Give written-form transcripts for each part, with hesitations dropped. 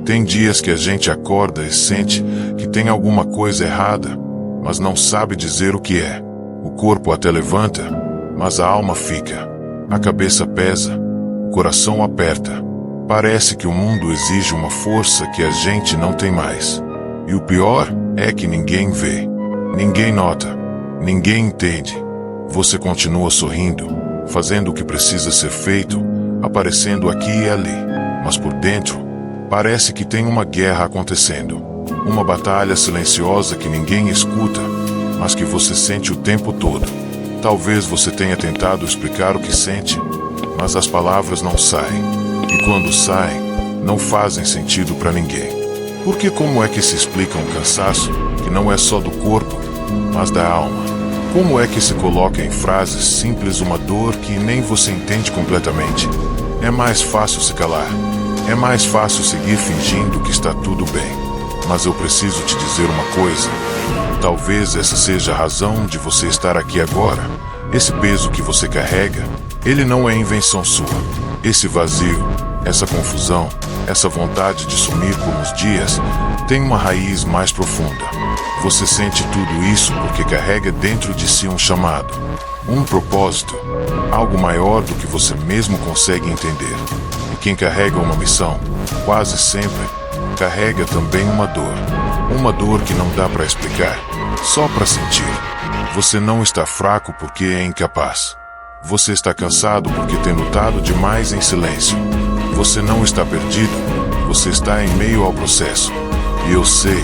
Tem dias que a gente acorda e sente que tem alguma coisa errada, mas não sabe dizer o que é. O corpo até levanta, mas a alma fica. A cabeça pesa, o coração aperta. Parece que o mundo exige uma força que a gente não tem mais. E o pior é que ninguém vê, ninguém nota, ninguém entende. Você continua sorrindo, fazendo o que precisa ser feito, aparecendo aqui e ali. Mas por dentro, parece que tem uma guerra acontecendo. Uma batalha silenciosa que ninguém escuta, mas que você sente o tempo todo. Talvez você tenha tentado explicar o que sente, mas as palavras não saem. E quando saem, não fazem sentido para ninguém. Porque como é que se explica um cansaço que não é só do corpo, mas da alma? Como é que se coloca em frases simples uma dor que nem você entende completamente? É mais fácil se calar. É mais fácil seguir fingindo que está tudo bem. Mas eu preciso te dizer uma coisa. Talvez essa seja a razão de você estar aqui agora. Esse peso que você carrega, ele não é invenção sua. Esse vazio, essa confusão, essa vontade de sumir por uns dias, tem uma raiz mais profunda. Você sente tudo isso porque carrega dentro de si um chamado, um propósito, algo maior do que você mesmo consegue entender. E quem carrega uma missão, quase sempre, carrega também uma dor que não dá para explicar, só para sentir. Você não está fraco porque é incapaz. Você está cansado porque tem lutado demais em silêncio. Você não está perdido, você está em meio ao processo. E eu sei,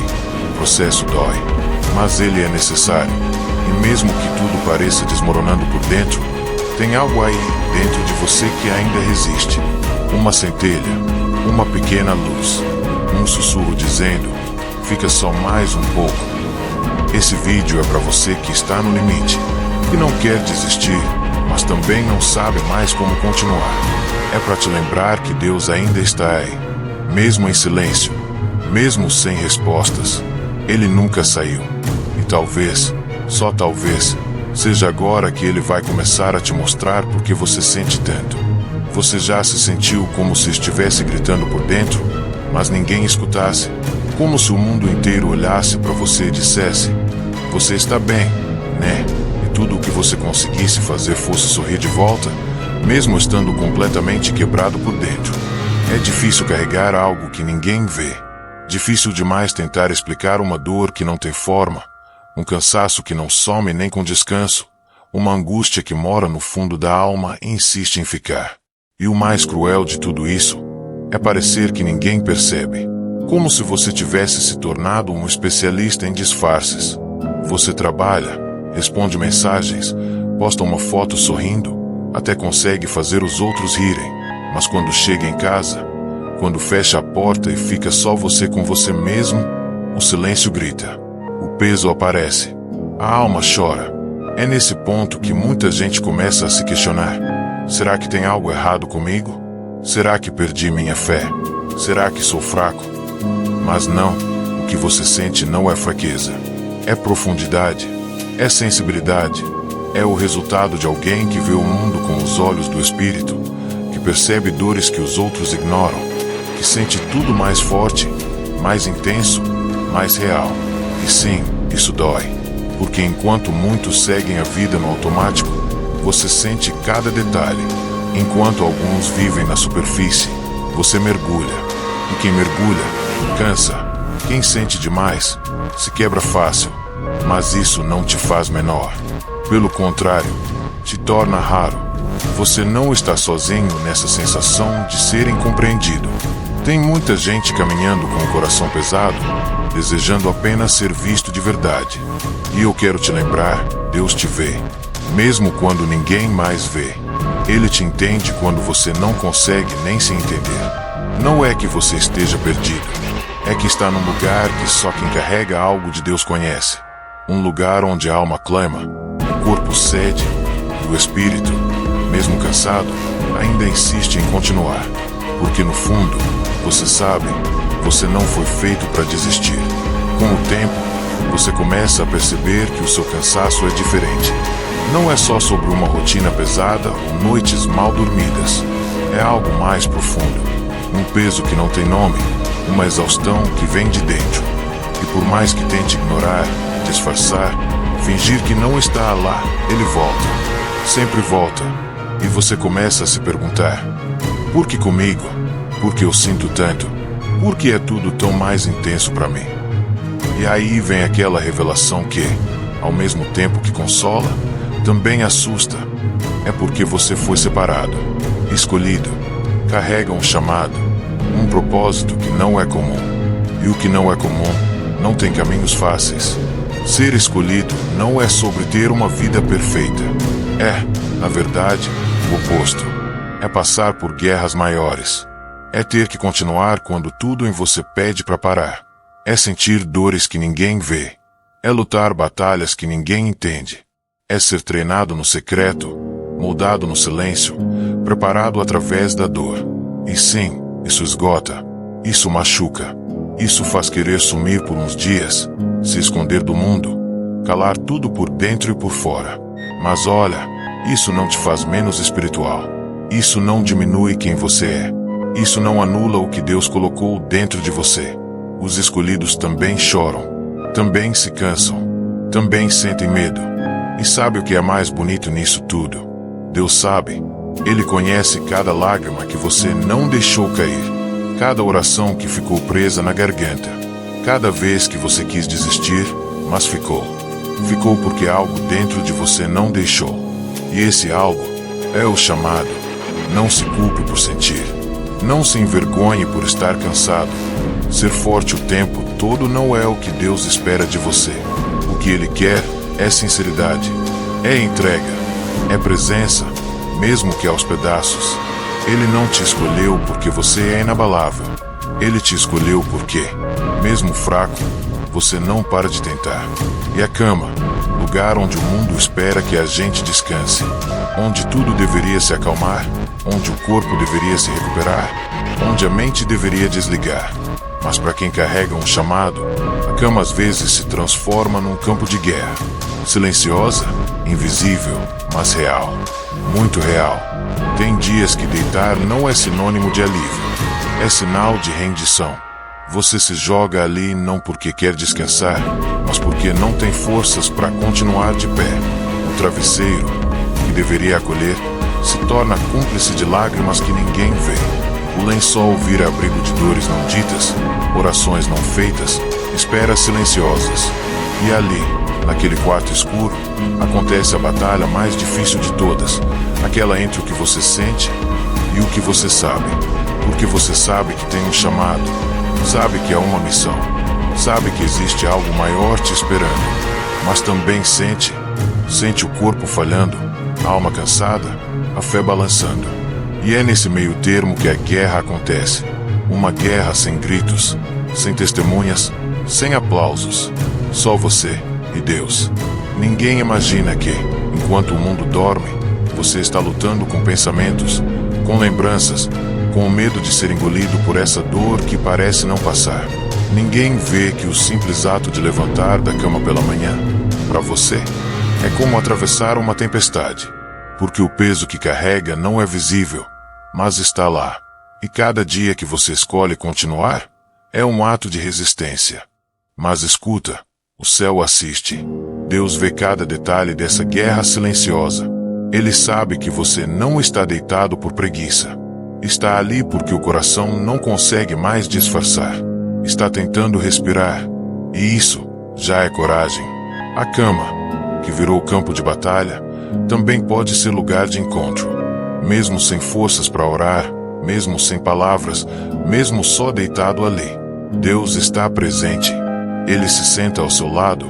o processo dói, mas ele é necessário. E mesmo que tudo pareça desmoronando por dentro, tem algo aí dentro de você que ainda resiste. Uma centelha, uma pequena luz, um sussurro dizendo, fica só mais um pouco. Esse vídeo é para você que está no limite, que não quer desistir, mas também não sabe mais como continuar. É para te lembrar que Deus ainda está aí, mesmo em silêncio, mesmo sem respostas. Ele nunca saiu. E talvez, só talvez, seja agora que Ele vai começar a te mostrar por que você sente tanto. Você já se sentiu como se estivesse gritando por dentro, mas ninguém escutasse? Como se o mundo inteiro olhasse para você e dissesse, você está bem, né? E tudo o que você conseguisse fazer fosse sorrir de volta, mesmo estando completamente quebrado por dentro. É difícil carregar algo que ninguém vê. Difícil demais tentar explicar uma dor que não tem forma, um cansaço que não some nem com descanso, uma angústia que mora no fundo da alma e insiste em ficar. E o mais cruel de tudo isso é parecer que ninguém percebe. Como se você tivesse se tornado um especialista em disfarces. Você trabalha, responde mensagens, posta uma foto sorrindo, até consegue fazer os outros rirem, mas quando chega em casa, quando fecha a porta e fica só você com você mesmo, o silêncio grita, o peso aparece, a alma chora. É nesse ponto que muita gente começa a se questionar, será que tem algo errado comigo? Será que perdi minha fé? Será que sou fraco? Mas não, o que você sente não é fraqueza. É profundidade, é sensibilidade, é o resultado de alguém que vê o mundo com os olhos do espírito, que percebe dores que os outros ignoram, que sente tudo mais forte, mais intenso, mais real. E sim, isso dói, porque enquanto muitos seguem a vida no automático, você sente cada detalhe. Enquanto alguns vivem na superfície, você mergulha. E quem mergulha, cansa. Quem sente demais, se quebra fácil. Mas isso não te faz menor. Pelo contrário, te torna raro. Você não está sozinho nessa sensação de ser incompreendido. Tem muita gente caminhando com o coração pesado, desejando apenas ser visto de verdade. E eu quero te lembrar, Deus te vê, mesmo quando ninguém mais vê. Ele te entende quando você não consegue nem se entender. Não é que você esteja perdido, é que está num lugar que só quem carrega algo de Deus conhece. Um lugar onde a alma clama, o corpo cede, e o espírito, mesmo cansado, ainda insiste em continuar. Porque no fundo, você sabe, você não foi feito para desistir. Com o tempo, você começa a perceber que o seu cansaço é diferente. Não é só sobre uma rotina pesada ou noites mal dormidas. É algo mais profundo. Um peso que não tem nome, uma exaustão que vem de dentro. E por mais que tente ignorar, disfarçar, fingir que não está lá, ele volta. Sempre volta. E você começa a se perguntar: por que comigo? Por que eu sinto tanto? Por que é tudo tão mais intenso para mim? E aí vem aquela revelação que, ao mesmo tempo que consola, também assusta. É porque você foi separado, escolhido, carrega um chamado, um propósito que não é comum. E o que não é comum não tem caminhos fáceis. Ser escolhido não é sobre ter uma vida perfeita. É, na verdade, o oposto. É passar por guerras maiores. É ter que continuar quando tudo em você pede para parar. É sentir dores que ninguém vê. É lutar batalhas que ninguém entende. É ser treinado no secreto, moldado no silêncio, preparado através da dor. E sim, isso esgota. Isso machuca. Isso faz querer sumir por uns dias, se esconder do mundo, calar tudo por dentro e por fora. Mas olha, isso não te faz menos espiritual. Isso não diminui quem você é. Isso não anula o que Deus colocou dentro de você. Os escolhidos também choram, também se cansam, também sentem medo. E sabe o que é mais bonito nisso tudo? Deus sabe. Ele conhece cada lágrima que você não deixou cair. Cada oração que ficou presa na garganta. Cada vez que você quis desistir, mas ficou. Ficou porque algo dentro de você não deixou. E esse algo é o chamado. Não se culpe por sentir. Não se envergonhe por estar cansado. Ser forte o tempo todo não é o que Deus espera de você. O que Ele quer é sinceridade, é entrega, é presença, mesmo que aos pedaços. Ele não te escolheu porque você é inabalável. Ele te escolheu porque, mesmo fraco, você não para de tentar. E a cama, lugar onde o mundo espera que a gente descanse, onde tudo deveria se acalmar, onde o corpo deveria se recuperar, onde a mente deveria desligar. Mas para quem carrega um chamado, a cama às vezes se transforma num campo de guerra. Silenciosa, invisível, mas real. Muito real. Tem dias que deitar não é sinônimo de alívio. É sinal de rendição. Você se joga ali não porque quer descansar, mas porque não tem forças para continuar de pé. O travesseiro, que deveria acolher, se torna cúmplice de lágrimas que ninguém vê. O lençol vira abrigo de dores não ditas, orações não feitas, esperas silenciosas. E ali, naquele quarto escuro, acontece a batalha mais difícil de todas, aquela entre o que você sente e o que você sabe. Porque você sabe que tem um chamado, sabe que há uma missão, sabe que existe algo maior te esperando, mas também sente o corpo falhando, a alma cansada, a fé balançando. E é nesse meio termo que a guerra acontece. Uma guerra sem gritos, sem testemunhas, sem aplausos. Só você e Deus. Ninguém imagina que, enquanto o mundo dorme, você está lutando com pensamentos, com lembranças, com o medo de ser engolido por essa dor que parece não passar. Ninguém vê que o simples ato de levantar da cama pela manhã, para você, é como atravessar uma tempestade. Porque o peso que carrega não é visível, mas está lá. E cada dia que você escolhe continuar, é um ato de resistência. Mas escuta, o céu assiste. Deus vê cada detalhe dessa guerra silenciosa. Ele sabe que você não está deitado por preguiça. Está ali porque o coração não consegue mais disfarçar. Está tentando respirar. E isso já é coragem. A cama, que virou campo de batalha, também pode ser lugar de encontro. Mesmo sem forças para orar, mesmo sem palavras, mesmo só deitado ali, Deus está presente. Ele se senta ao seu lado,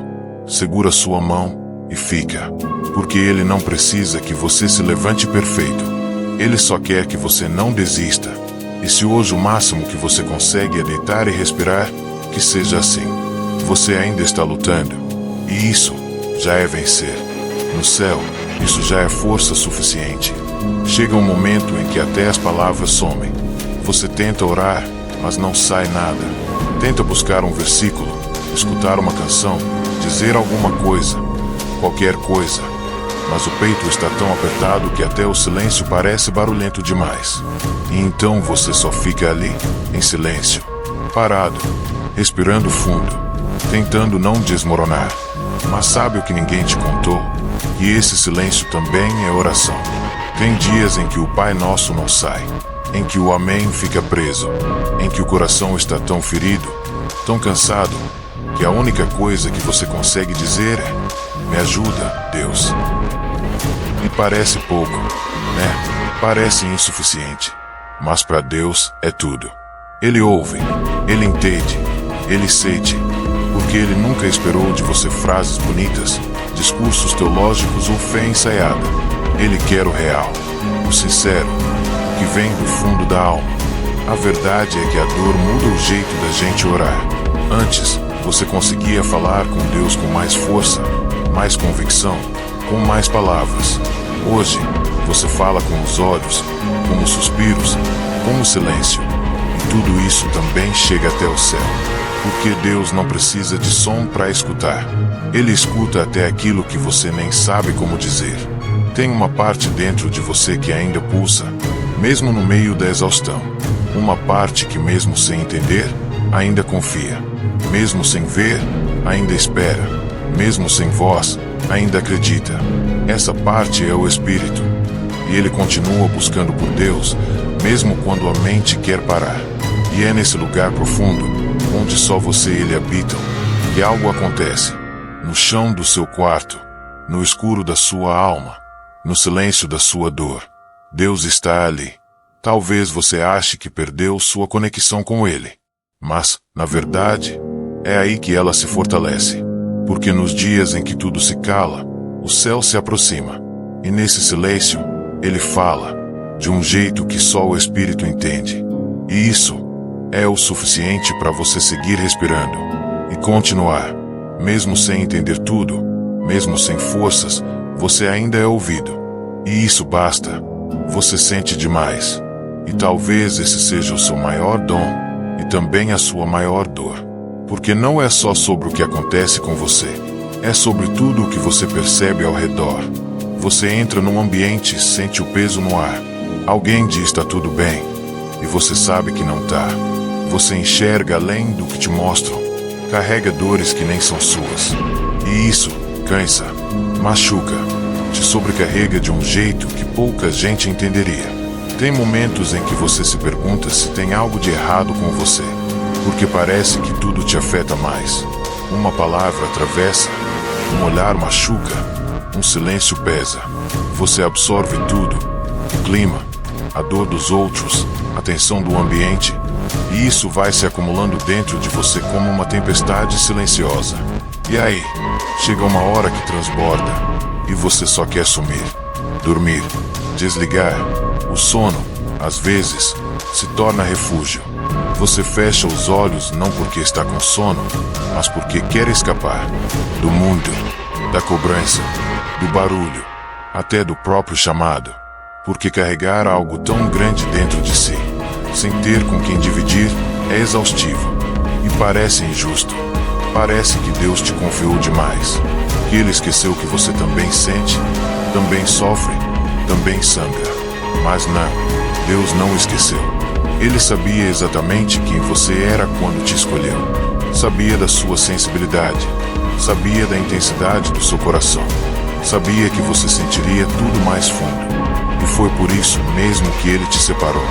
segura sua mão e fica. Porque Ele não precisa que você se levante perfeito. Ele só quer que você não desista. E se hoje o máximo que você consegue é deitar e respirar, que seja assim. Você ainda está lutando. E isso já é vencer. No céu, isso já é força suficiente. Chega um momento em que até as palavras somem. Você tenta orar, mas não sai nada. Tenta buscar um versículo, escutar uma canção, dizer alguma coisa, qualquer coisa. Mas o peito está tão apertado que até o silêncio parece barulhento demais. E então você só fica ali, em silêncio, parado, respirando fundo, tentando não desmoronar. Mas sabe o que ninguém te contou? Que esse silêncio também é oração. Tem dias em que o Pai Nosso não sai, em que o Amém fica preso, em que o coração está tão ferido, tão cansado, que a única coisa que você consegue dizer é: me ajuda, Deus. E parece pouco, né? Parece insuficiente. Mas para Deus é tudo. Ele ouve, Ele entende, Ele sente, porque Ele nunca esperou de você frases bonitas, discursos teológicos ou fé ensaiada. Ele quer o real, o sincero, o que vem do fundo da alma. A verdade é que a dor muda o jeito da gente orar. Antes, você conseguia falar com Deus com mais força, mais convicção, com mais palavras. Hoje, você fala com os olhos, com os suspiros, com o silêncio. E tudo isso também chega até o céu. Porque Deus não precisa de som para escutar. Ele escuta até aquilo que você nem sabe como dizer. Tem uma parte dentro de você que ainda pulsa, mesmo no meio da exaustão. Uma parte que, mesmo sem entender, ainda confia. Mesmo sem ver, ainda espera. Mesmo sem voz, ainda acredita. Essa parte é o Espírito. E ele continua buscando por Deus, mesmo quando a mente quer parar. E é nesse lugar profundo, onde só você e ele habitam, que algo acontece. No chão do seu quarto, no escuro da sua alma, no silêncio da sua dor. Deus está ali. Talvez você ache que perdeu sua conexão com ele. Mas, na verdade, é aí que ela se fortalece. Porque nos dias em que tudo se cala, o céu se aproxima. E nesse silêncio, ele fala, de um jeito que só o Espírito entende. E isso é o suficiente para você seguir respirando e continuar. Mesmo sem entender tudo, mesmo sem forças, você ainda é ouvido. E isso basta. Você sente demais. E talvez esse seja o seu maior dom e também a sua maior dor. Porque não é só sobre o que acontece com você. É sobre tudo o que você percebe ao redor. Você entra num ambiente e sente o peso no ar. Alguém diz tá tudo bem. E você sabe que não tá. Você enxerga além do que te mostram. Carrega dores que nem são suas. E isso cansa, machuca, te sobrecarrega de um jeito que pouca gente entenderia. Tem momentos em que você se pergunta se tem algo de errado com você. Porque parece que tudo te afeta mais. Uma palavra atravessa, um olhar machuca, um silêncio pesa. Você absorve tudo, o clima, a dor dos outros, a tensão do ambiente, e isso vai se acumulando dentro de você como uma tempestade silenciosa. E aí, chega uma hora que transborda, e você só quer sumir, dormir, desligar. O sono, às vezes, se torna refúgio. Você fecha os olhos não porque está com sono, mas porque quer escapar do mundo, da cobrança, do barulho, até do próprio chamado. Porque carregar algo tão grande dentro de si, sem ter com quem dividir, é exaustivo. E parece injusto. Parece que Deus te confiou demais. Que Ele esqueceu que você também sente, também sofre, também sangra. Mas não, Deus não esqueceu. Ele sabia exatamente quem você era quando te escolheu. Sabia da sua sensibilidade. Sabia da intensidade do seu coração. Sabia que você sentiria tudo mais fundo. E foi por isso mesmo que Ele te separou.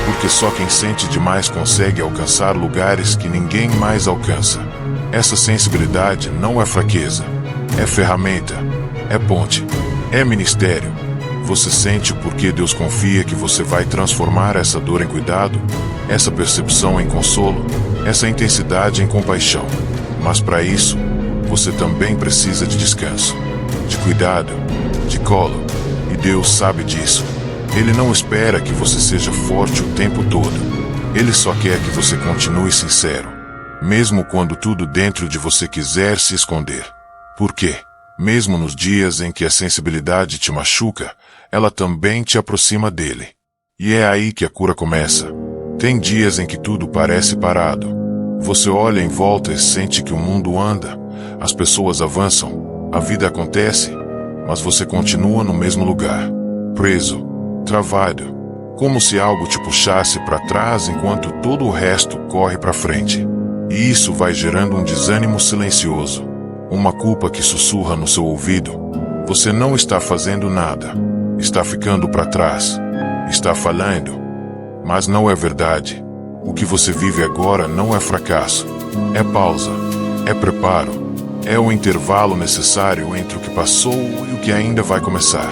Porque só quem sente demais consegue alcançar lugares que ninguém mais alcança. Essa sensibilidade não é fraqueza. É ferramenta. É ponte. É ministério. Você sente porque Deus confia que você vai transformar essa dor em cuidado, essa percepção em consolo, essa intensidade em compaixão. Mas para isso, você também precisa de descanso, de cuidado, de colo. E Deus sabe disso. Ele não espera que você seja forte o tempo todo. Ele só quer que você continue sincero, mesmo quando tudo dentro de você quiser se esconder. Por quê? Mesmo nos dias em que a sensibilidade te machuca, ela também te aproxima dele. E é aí que a cura começa. Tem dias em que tudo parece parado. Você olha em volta e sente que o mundo anda, as pessoas avançam, a vida acontece, mas você continua no mesmo lugar, preso, travado, como se algo te puxasse para trás enquanto todo o resto corre para frente. E isso vai gerando um desânimo silencioso, uma culpa que sussurra no seu ouvido. Você não está fazendo nada, está ficando para trás, está falhando. Mas não é verdade. O que você vive agora não é fracasso, é pausa, é preparo, é o intervalo necessário entre o que passou e o que ainda vai começar.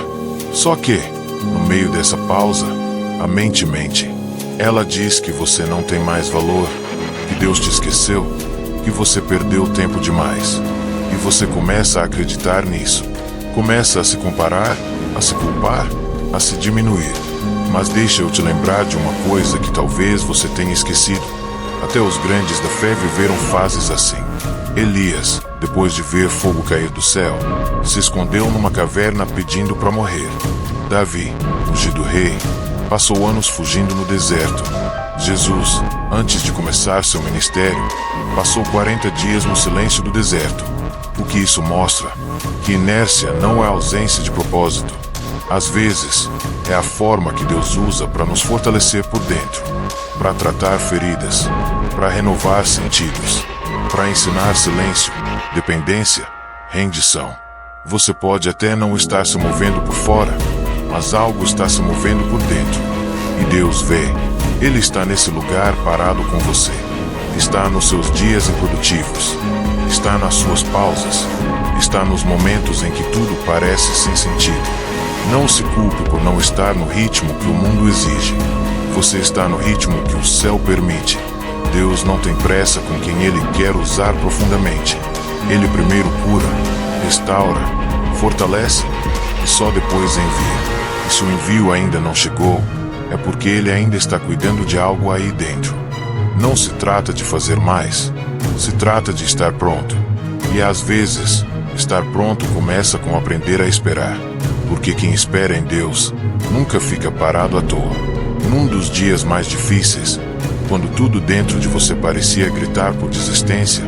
Só que, no meio dessa pausa, a mente mente. Ela diz que você não tem mais valor, que Deus te esqueceu, que você perdeu tempo demais. E você começa a acreditar nisso. Começa a se comparar, a se culpar, a se diminuir. Mas deixa eu te lembrar de uma coisa que talvez você tenha esquecido. Até os grandes da fé viveram fases assim. Elias, depois de ver fogo cair do céu, se escondeu numa caverna pedindo para morrer. Davi, ungido rei, passou anos fugindo no deserto. Jesus, antes de começar seu ministério, passou 40 dias no silêncio do deserto. O que isso mostra? Que inércia não é ausência de propósito. Às vezes, é a forma que Deus usa para nos fortalecer por dentro, para tratar feridas, para renovar sentidos, para ensinar silêncio, dependência, rendição. Você pode até não estar se movendo por fora, mas algo está se movendo por dentro. E Deus vê. Ele está nesse lugar parado com você. Está nos seus dias improdutivos. Está nas suas pausas. Está nos momentos em que tudo parece sem sentido. Não se culpe por não estar no ritmo que o mundo exige. Você está no ritmo que o céu permite. Deus não tem pressa com quem Ele quer usar profundamente. Ele primeiro cura, restaura, fortalece e só depois envia. E se o envio ainda não chegou, é porque Ele ainda está cuidando de algo aí dentro. Não se trata de fazer mais, se trata de estar pronto. E às vezes, estar pronto começa com aprender a esperar. Porque quem espera em Deus nunca fica parado à toa. Num dos dias mais difíceis, quando tudo dentro de você parecia gritar por desistência,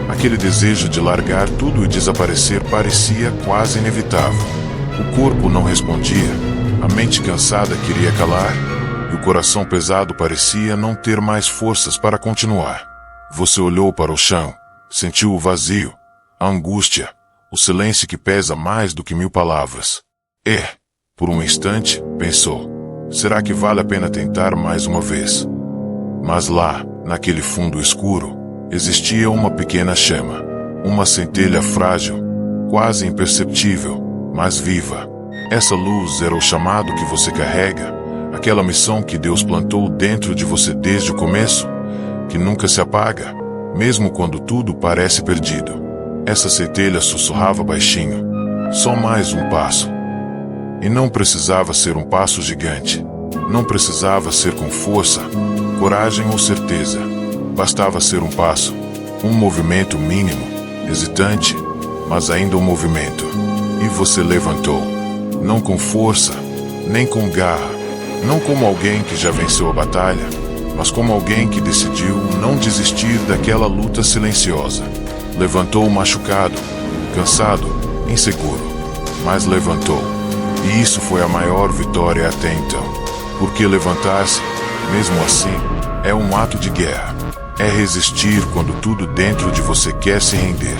aquele desejo de largar tudo e desaparecer parecia quase inevitável. O corpo não respondia, a mente cansada queria calar, e o coração pesado parecia não ter mais forças para continuar. Você olhou para o chão, sentiu o vazio, a angústia, o silêncio que pesa mais do que 1000 palavras. Por um instante, pensou, será que vale a pena tentar mais uma vez? Mas lá, naquele fundo escuro, existia uma pequena chama, uma centelha frágil, quase imperceptível, mas viva. Essa luz era o chamado que você carrega, aquela missão que Deus plantou dentro de você desde o começo, que nunca se apaga, mesmo quando tudo parece perdido. Essa centelha sussurrava baixinho, só mais um passo. E não precisava ser um passo gigante. Não precisava ser com força, coragem ou certeza. Bastava ser um passo, um movimento mínimo, hesitante, mas ainda um movimento. E você levantou. Não com força, nem com garra. Não como alguém que já venceu a batalha, mas como alguém que decidiu não desistir daquela luta silenciosa. Levantou machucado, cansado, inseguro, mas levantou. E isso foi a maior vitória até então. Porque levantar-se, mesmo assim, é um ato de guerra. É resistir quando tudo dentro de você quer se render.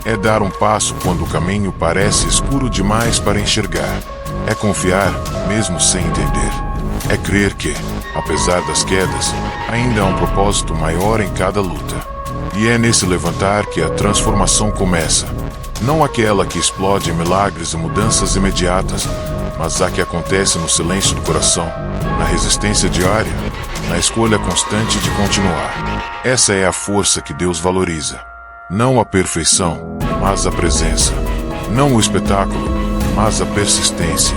É dar um passo quando o caminho parece escuro demais para enxergar. É confiar, mesmo sem entender. É crer que, apesar das quedas, ainda há um propósito maior em cada luta. E é nesse levantar que a transformação começa. Não aquela que explode em milagres e mudanças imediatas, mas a que acontece no silêncio do coração, na resistência diária, na escolha constante de continuar. Essa é a força que Deus valoriza. Não a perfeição, mas a presença. Não o espetáculo, mas a persistência.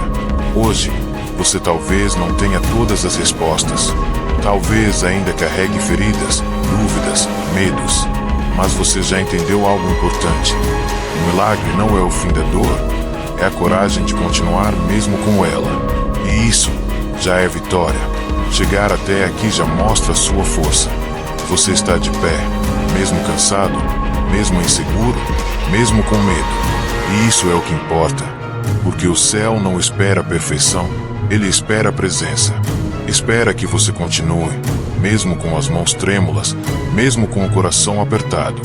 Hoje, você talvez não tenha todas as respostas. Talvez ainda carregue feridas, dúvidas, medos. Mas você já entendeu algo importante. O milagre não é o fim da dor, é a coragem de continuar mesmo com ela. E isso já é vitória. Chegar até aqui já mostra a sua força. Você está de pé, mesmo cansado, mesmo inseguro, mesmo com medo. E isso é o que importa. Porque o céu não espera a perfeição, ele espera a presença. Espera que você continue, mesmo com as mãos trêmulas, mesmo com o coração apertado.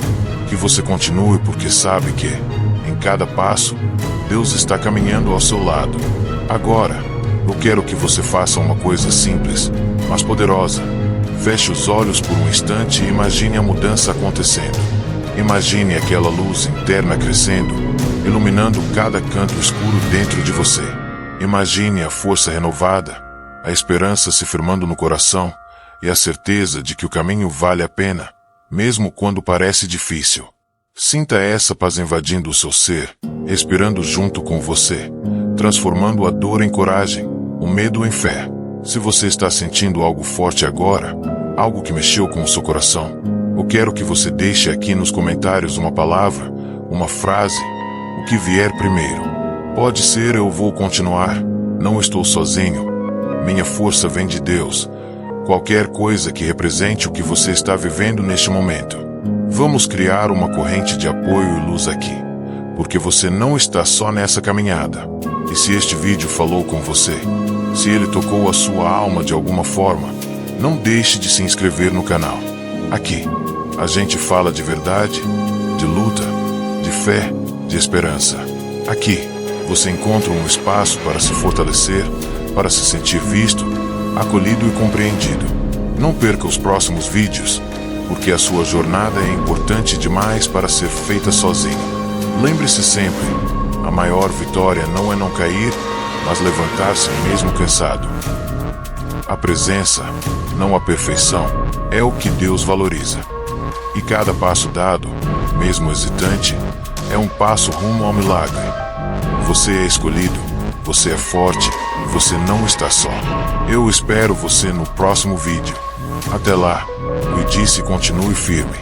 Que você continue porque sabe que, em cada passo, Deus está caminhando ao seu lado. Agora, eu quero que você faça uma coisa simples, mas poderosa. Feche os olhos por um instante e imagine a mudança acontecendo. Imagine aquela luz interna crescendo, iluminando cada canto escuro dentro de você. Imagine a força renovada, a esperança se firmando no coração e a certeza de que o caminho vale a pena, mesmo quando parece difícil. Sinta essa paz invadindo o seu ser, respirando junto com você, transformando a dor em coragem, o medo em fé. Se você está sentindo algo forte agora, algo que mexeu com o seu coração, eu quero que você deixe aqui nos comentários uma palavra, uma frase, o que vier primeiro. Pode ser eu vou continuar, não estou sozinho, minha força vem de Deus. Qualquer coisa que represente o que você está vivendo neste momento. Vamos criar uma corrente de apoio e luz aqui, porque você não está só nessa caminhada. E se este vídeo falou com você, se ele tocou a sua alma de alguma forma, não deixe de se inscrever no canal. Aqui, a gente fala de verdade, de luta, de fé, de esperança. Aqui, você encontra um espaço para se fortalecer, para se sentir visto, acolhido e compreendido. Não perca os próximos vídeos, porque a sua jornada é importante demais para ser feita sozinho. Lembre-se sempre, a maior vitória não é não cair, mas levantar-se mesmo cansado. A presença, não a perfeição, é o que Deus valoriza. E cada passo dado, mesmo hesitante, é um passo rumo ao milagre. Você é escolhido, você é forte, você não está só. Eu espero você no próximo vídeo. Até lá, e disse continue firme.